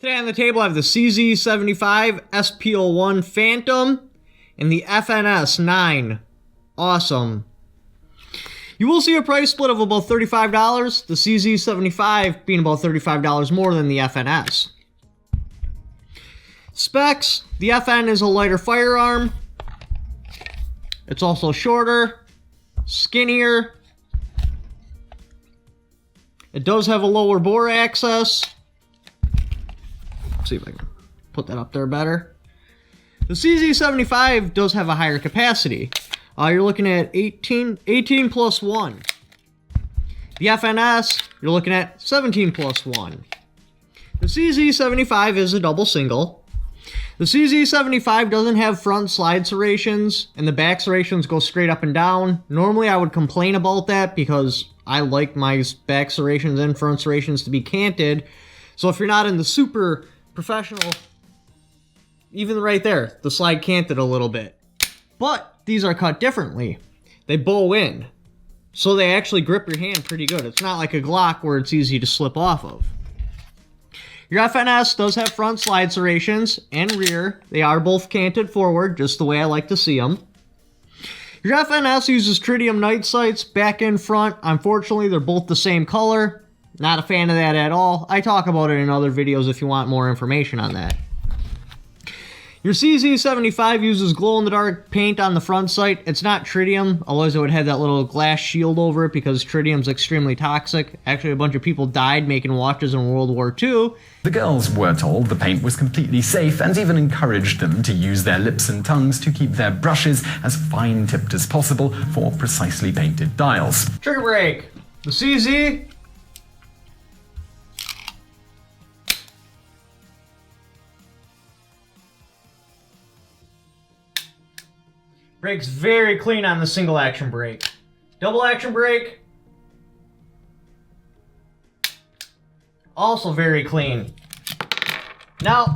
Today on the table I have the CZ75 SP01 Phantom and the FNS 9 Awesome. You will see a price split of about $35, the CZ75 being about $35 more than the FNS. Specs, the FN is a lighter firearm. It's also shorter, skinnier. It does have a lower bore access. Let's see if I can put that up there better. The CZ75 does have a higher capacity. You're looking at 18 plus 1. The FNS, you're looking at 17 plus 1. The CZ75 is a double single. The CZ75 doesn't have front slide serrations, and the back serrations go straight up and down. Normally I would complain about that because I like my back serrations and front serrations to be canted. So if you're not in the super professional, even right there, the slide canted a little bit. But these are cut differently. They bow in, so they actually grip your hand pretty good. It's not like a Glock where it's easy to slip off of. Your FNS does have front slide serrations and rear. They are both canted forward, just the way I like to see them. Your FNS uses tritium night sights back and front. Unfortunately, they're both the same color. Not a fan of that at all. I talk about it in other videos if you want more information on that. Your CZ75 uses glow-in-the-dark paint on the front sight. It's not tritium, otherwise it would have that little glass shield over it because tritium's extremely toxic. Actually, a bunch of people died making watches in World War II. The girls were told the paint was completely safe and even encouraged them to use their lips and tongues to keep their brushes as fine-tipped as possible for precisely painted dials. Trigger brake. The CZ brake's very clean on the single action brake. Double action brake, also very clean. Now,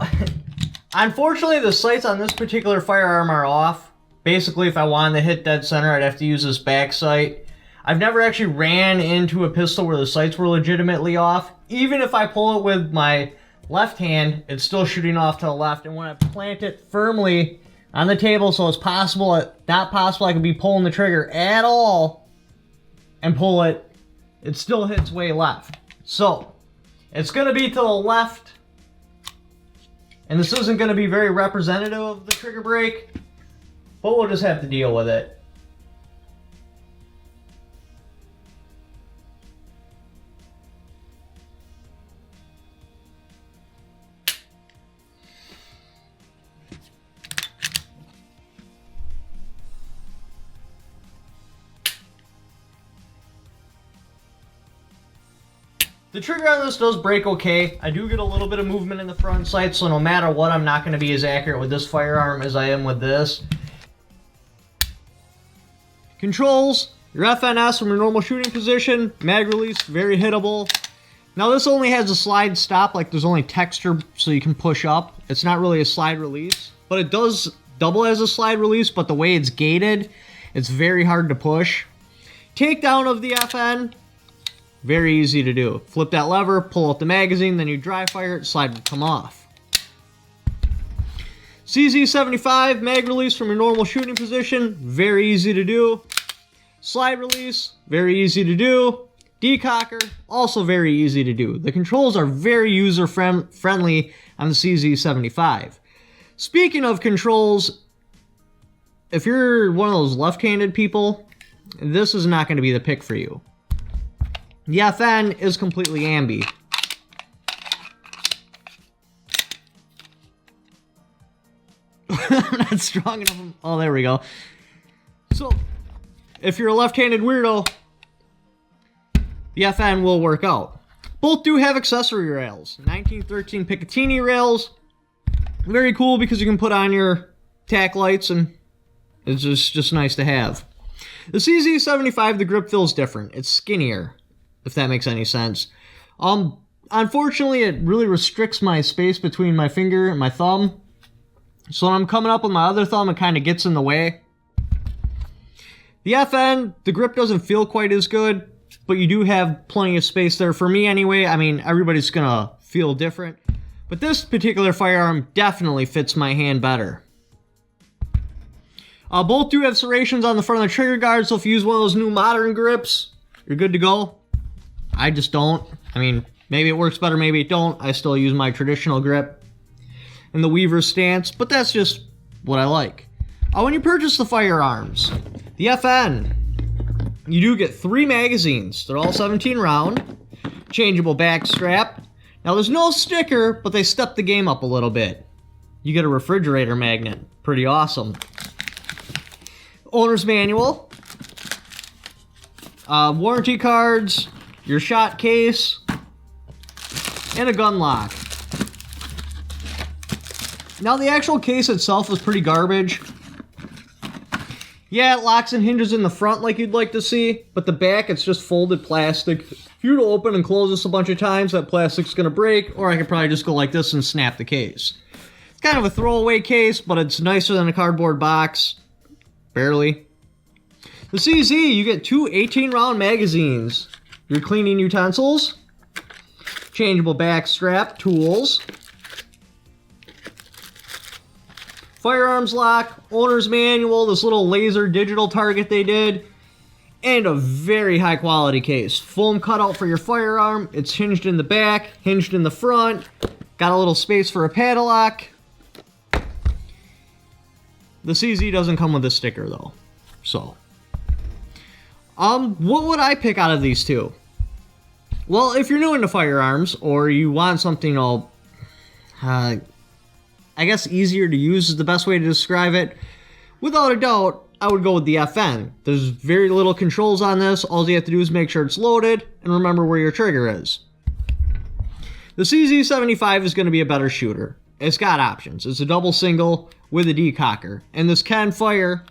unfortunately the sights on this particular firearm are off. Basically, if I wanted to hit dead center, I'd have to use this back sight. I've never actually ran into a pistol where the sights were legitimately off. Even if I pull it with my left hand, it's still shooting off to the left. And when I plant it firmly on the table, so it's not possible I could be pulling the trigger at all and pull it, it still hits way left. So it's going to be to the left, and this isn't going to be very representative of the trigger brake, but we'll just have to deal with it. The trigger on this does break okay. I do get a little bit of movement in the front sight, so no matter what, I'm not going to be as accurate with this firearm as I am with this. Controls, your FNS from your normal shooting position, mag release, very hittable. Now this only has a slide stop, like there's only texture so you can push up. It's not really a slide release, but it does double as a slide release, but the way it's gated, it's very hard to push. Takedown of the FN, very easy to do. Flip that lever, pull out the magazine, then you dry fire it, slide would come off. CZ75, mag release from your normal shooting position, very easy to do. Slide release, very easy to do. Decocker, also very easy to do. The controls are very user-friendly on the CZ75. Speaking of controls, if you're one of those left-handed people, this is not going to be the pick for you. The FN is completely ambi. I'm not strong enough. Oh, there we go. So, if you're a left-handed weirdo, the FN will work out. Both do have accessory rails. 1913 Picatinny rails. Very cool because you can put on your tack lights and it's just nice to have. The CZ75, the grip feels different. It's skinnier, if that makes any sense. Unfortunately, it really restricts my space between my finger and my thumb. So when I'm coming up with my other thumb, it kind of gets in the way. The FN, the grip doesn't feel quite as good, but you do have plenty of space there. For me anyway, I mean, everybody's gonna feel different. But this particular firearm definitely fits my hand better. Both do have serrations on the front of the trigger guard, so if you use one of those new modern grips, you're good to go. I just don't. I mean, maybe it works better, maybe it don't. I still use my traditional grip and the Weaver stance, but that's just what I like. When you purchase the firearms, the FN, you do get 3 magazines. They're all 17 round, changeable back strap. Now there's no sticker, but they stepped the game up a little bit. You get a refrigerator magnet. Pretty awesome. Owner's manual, warranty cards, your shot case, and a gun lock. Now the actual case itself is pretty garbage. Yeah, it locks and hinges in the front like you'd like to see, but the back, it's just folded plastic. If you were to open and close this a bunch of times, that plastic's gonna break, or I could probably just go like this and snap the case. It's kind of a throwaway case, but it's nicer than a cardboard box. Barely. The CZ, you get 2 18-round magazines. Your cleaning utensils, changeable back strap, tools, firearms lock, owner's manual, this little laser digital target they did, and a very high quality case. Foam cutout for your firearm. It's hinged in the back, hinged in the front, got a little space for a padlock. The CZ doesn't come with a sticker though. So, what would I pick out of these two? Well, if you're new into firearms or you want something I guess easier to use is the best way to describe it. Without a doubt, I would go with the FN. There's very little controls on this. All you have to do is make sure it's loaded and remember where your trigger is. The CZ75 is going to be a better shooter. It's got options. It's a double single with a decocker, and this can fire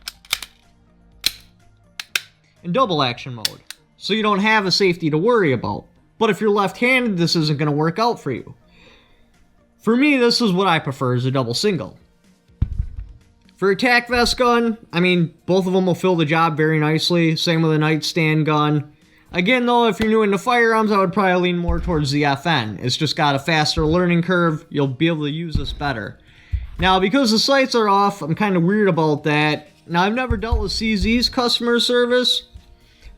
in double action mode, so you don't have a safety to worry about. But if you're left-handed, this isn't going to work out for you. For me, this is what I prefer, is a double single. For a tack vest gun, I mean, both of them will fill the job very nicely. Same with a nightstand gun. Again, though, if you're new into firearms, I would probably lean more towards the FN. It's just got a faster learning curve. You'll be able to use this better. Now, because the sights are off, I'm kind of weird about that. Now, I've never dealt with CZ's customer service,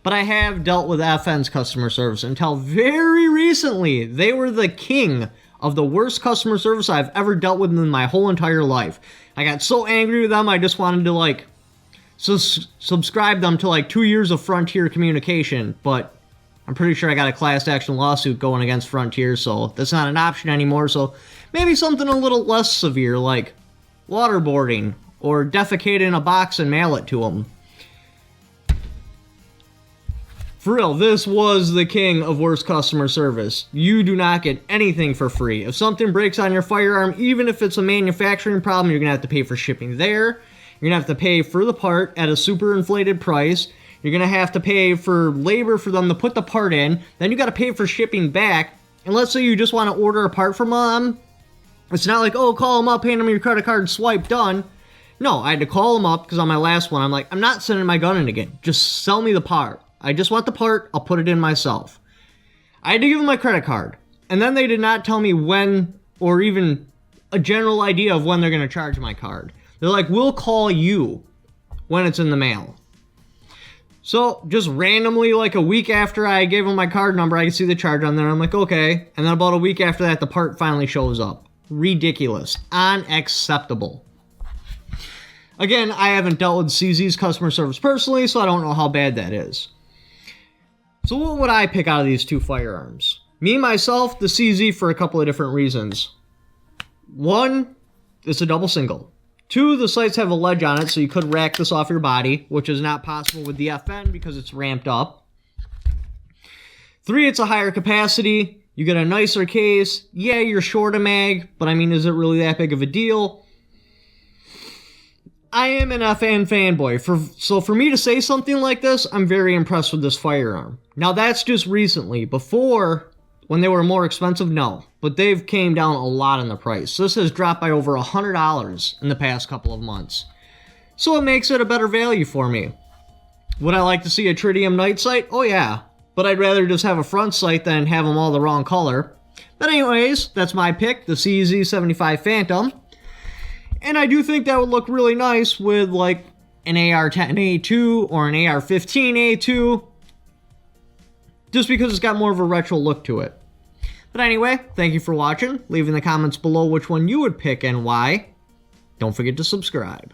but I have dealt with FN's customer service. Until very recently, they were the king of the worst customer service I've ever dealt with in my whole entire life. I got so angry with them, I just wanted to, subscribe them to, 2 years of Frontier communication, but I'm pretty sure I got a class action lawsuit going against Frontier, so that's not an option anymore, so maybe something a little less severe, like waterboarding, or defecate in a box and mail it to them. For real, this was the king of worst customer service. You do not get anything for free. If something breaks on your firearm, even if it's a manufacturing problem, you're going to have to pay for shipping there. You're going to have to pay for the part at a super inflated price. You're going to have to pay for labor for them to put the part in. Then you got to pay for shipping back. And let's say you just want to order a part from them. It's not like, oh, call them up, hand them your credit card, swipe, done. No, I had to call them up because on my last one, I'm like, I'm not sending my gun in again. Just sell me the part. I just want the part. I'll put it in myself. I had to give them my credit card. And then they did not tell me when or even a general idea of when they're going to charge my card. They're like, we'll call you when it's in the mail. So, just randomly, a week after I gave them my card number, I can see the charge on there. I'm like, okay. And then about a week after that, the part finally shows up. Ridiculous. Unacceptable. Again, I haven't dealt with CZ's customer service personally, so I don't know how bad that is. So what would I pick out of these two firearms? Me, myself, the CZ for a couple of different reasons. One, it's a double single. Two, the sights have a ledge on it, so you could rack this off your body, which is not possible with the FN because it's ramped up. Three, it's a higher capacity. You get a nicer case. Yeah, you're short a mag, but I mean, is it really that big of a deal? I am an FN fanboy, so for me to say something like this, I'm very impressed with this firearm. Now, that's just recently. Before, when they were more expensive, no. But they've came down a lot in the price. This has dropped by over $100 in the past couple of months. So it makes it a better value for me. Would I like to see a tritium night sight? Oh yeah. But I'd rather just have a front sight than have them all the wrong color. But anyways, that's my pick, the CZ75 Phantom. And I do think that would look really nice with like an AR-10A2 or an AR-15A2. Just because it's got more of a retro look to it. But anyway, thank you for watching. Leave in the comments below which one you would pick and why. Don't forget to subscribe.